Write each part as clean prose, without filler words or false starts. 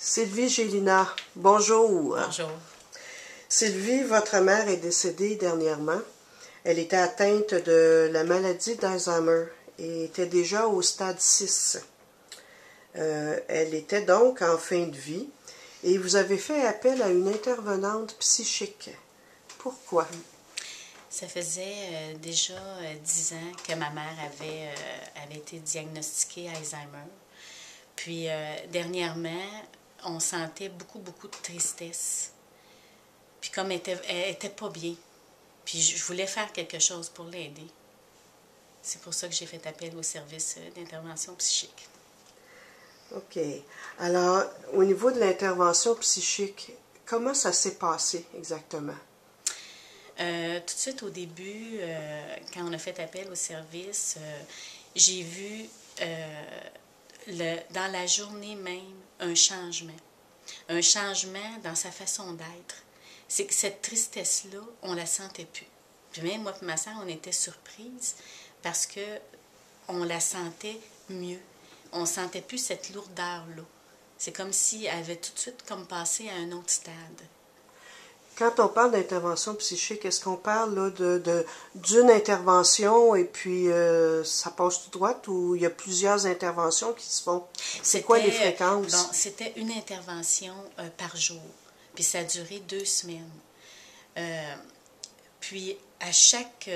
Sylvie Gélina, bonjour. Bonjour. Sylvie, votre mère est décédée dernièrement. Elle était atteinte de la maladie d'Alzheimer et était déjà au stade 6. Elle était donc en fin de vie et vous avez fait appel à une intervenante psychique. Pourquoi? Ça faisait déjà 10 ans que ma mère avait été diagnostiquée Alzheimer. Puis dernièrement, on sentait beaucoup de tristesse. Puis comme elle était pas bien, puis je voulais faire quelque chose pour l'aider. C'est pour ça que j'ai fait appel au service d'intervention psychique. OK. Alors, au niveau de l'intervention psychique, comment ça s'est passé exactement? Tout de suite au début, quand on a fait appel au service, j'ai vu dans la journée même un changement dans sa façon d'être. C'est que cette tristesse-là, on la sentait plus. Puis même moi et ma soeur, on était surprises parce que on la sentait mieux. On sentait plus cette lourdeur-là. C'est comme si elle avait tout de suite comme passé à un autre stade. Quand on parle d'intervention psychique, est-ce qu'on parle là, d'une intervention et puis ça passe tout droit ou il y a plusieurs interventions qui se font? C'est quoi les fréquences? Bon, c'était une intervention par jour, puis ça a duré 2 semaines. Puis à chaque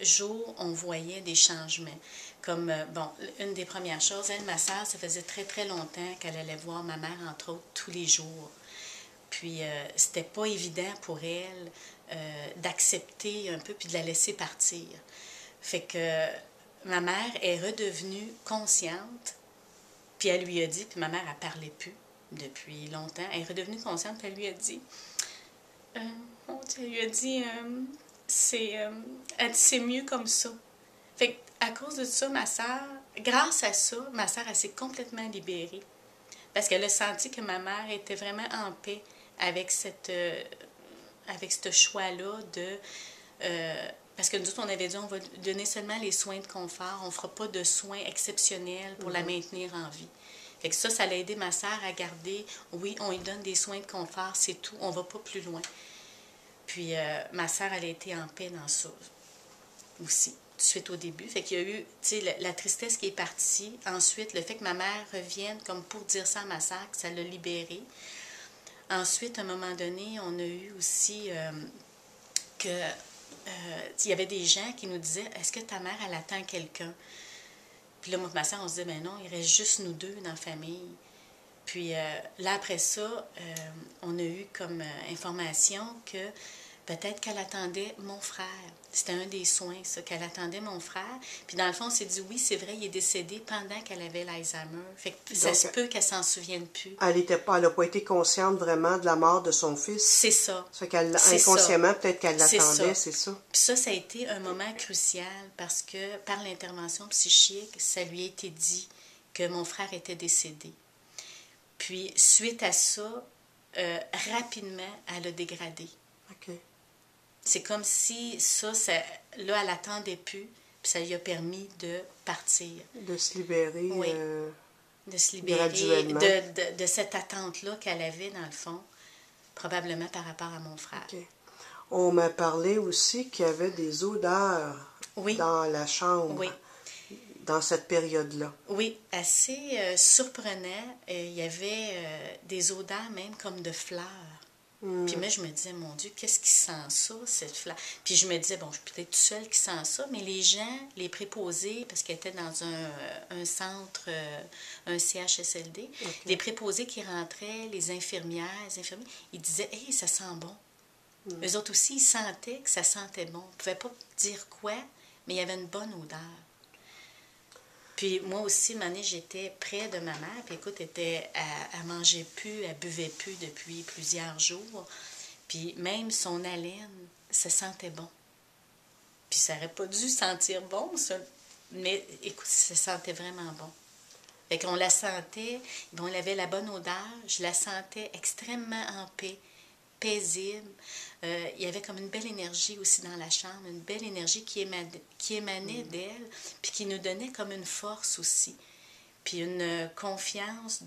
jour, on voyait des changements. Comme, bon, une des premières choses, elle, ma soeur, ça faisait très longtemps qu'elle allait voir ma mère, entre autres, tous les jours. Puis, c'était pas évident pour elle d'accepter un peu puis de la laisser partir. Fait que ma mère est redevenue consciente, puis elle lui a dit, puis ma mère, elle parlait plus depuis longtemps, elle est redevenue consciente, puis elle lui a dit, elle lui a dit, elle dit, c'est mieux comme ça. Fait qu'à cause de ça, ma soeur, grâce à ça, ma soeur, elle s'est complètement libérée. Parce qu'elle a senti que ma mère était vraiment en paix avec ce choix-là de... parce que nous autres, on avait dit, on va donner seulement les soins de confort, on ne fera pas de soins exceptionnels pour la maintenir en vie. Fait que ça l'a aidé ma soeur à garder, oui, on lui donne des soins de confort, c'est tout, on ne va pas plus loin. Puis ma soeur, elle a été en paix dans ça aussi, tout de suite au début. Fait qu'il y a eu, tu sais, la tristesse qui est partie. Ensuite, le fait que ma mère revienne comme pour dire ça à ma soeur, que ça l'a libérée. Ensuite, à un moment donné, on a eu aussi il y avait des gens qui nous disaient, est-ce que ta mère, elle attend quelqu'un? Puis là, moi et ma soeur, on se disait, ben non, il reste juste nous deux dans la famille. Puis là, après ça, on a eu comme information que peut-être qu'elle attendait mon frère. C'était un des soins, ça, qu'elle attendait mon frère. Puis dans le fond, on s'est dit, oui, c'est vrai, il est décédé pendant qu'elle avait l'Alzheimer. Fait que ça se peut qu'elle s'en souvienne plus. Elle n'a pas été consciente vraiment de la mort de son fils. C'est ça. Ça fait qu'elle, inconsciemment, peut-être qu'elle l'attendait, c'est ça. Puis ça a été un moment crucial parce que par l'intervention psychique, ça lui a été dit que mon frère était décédé. Puis, suite à ça, rapidement, elle a dégradé. OK. C'est comme si là, elle n'attendait plus, puis ça lui a permis de partir. De se libérer. Oui. De se libérer graduellement. de cette attente-là qu'elle avait, dans le fond, probablement par rapport à mon frère. OK. On m'a parlé aussi qu'il y avait des odeurs dans la chambre. Oui. Dans cette période-là. Oui, assez surprenant. Il y avait des odeurs même comme de fleurs. Puis moi, je me disais, mon Dieu, qu'est-ce qui sent ça, cette fleur? Puis je me disais, bon, je suis peut-être toute seule qui sent ça, mais les gens, les préposés, parce qu'elle était dans un centre, un CHSLD, les préposés qui rentraient, les infirmiers, ils disaient, hey, ça sent bon. Eux autres aussi, ils sentaient que ça sentait bon. Ils ne pouvaient pas dire quoi, mais il y avait une bonne odeur. Puis moi aussi, une année, j'étais près de ma mère. Puis écoute, elle mangeait plus, elle buvait plus depuis plusieurs jours. Puis même son haleine, ça sentait bon. Puis ça n'aurait pas dû sentir bon, ça. Mais écoute, ça sentait vraiment bon. Fait qu'on la sentait, bon, elle avait la bonne odeur. Je la sentais extrêmement en paix, paisible. Il y avait comme une belle énergie aussi dans la chambre, une belle énergie qui émanait d'elle, puis qui nous donnait comme une force aussi, puis une confiance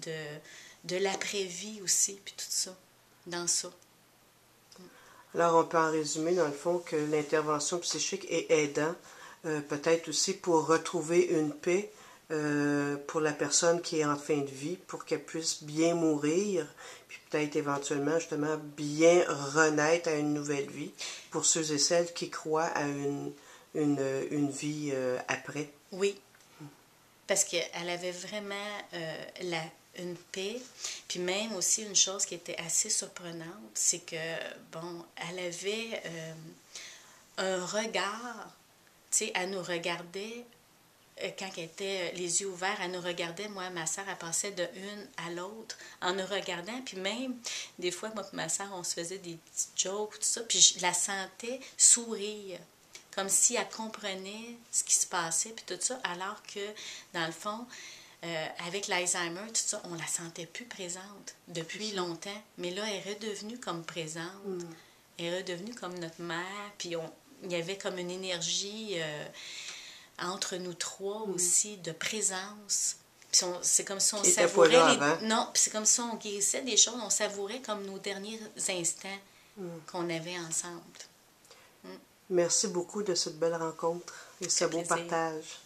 de l'après-vie aussi, puis tout ça, dans ça. Alors, on peut en résumer, dans le fond, que l'intervention psychique est aidant, peut-être aussi pour retrouver une paix pour la personne qui est en fin de vie, pour qu'elle puisse bien mourir, puis peut-être éventuellement, justement, bien renaître à une nouvelle vie, pour ceux et celles qui croient à une vie après. Oui, parce qu'elle avait vraiment une paix. Puis même aussi une chose qui était assez surprenante, c'est que, bon, elle avait un regard, tu sais, elle nous regardait, quand elle était les yeux ouverts, elle nous regardait, moi, ma soeur, elle passait de une à l'autre en nous regardant. Puis même, des fois, moi et ma soeur, on se faisait des petites jokes, tout ça, puis je la sentais sourire, comme si elle comprenait ce qui se passait, puis tout ça, alors que, dans le fond, avec l'Alzheimer, tout ça, on la sentait plus présente depuis longtemps. Mais là, elle est redevenue comme présente. Elle est redevenue comme notre mère. Puis il y avait comme une énergie entre nous trois aussi de présence. Puis c'est comme si on savourait non, puis c'est comme si on guérissait des choses, on savourait comme nos derniers instants qu'on avait ensemble. Merci beaucoup de cette belle rencontre et ce beau partage.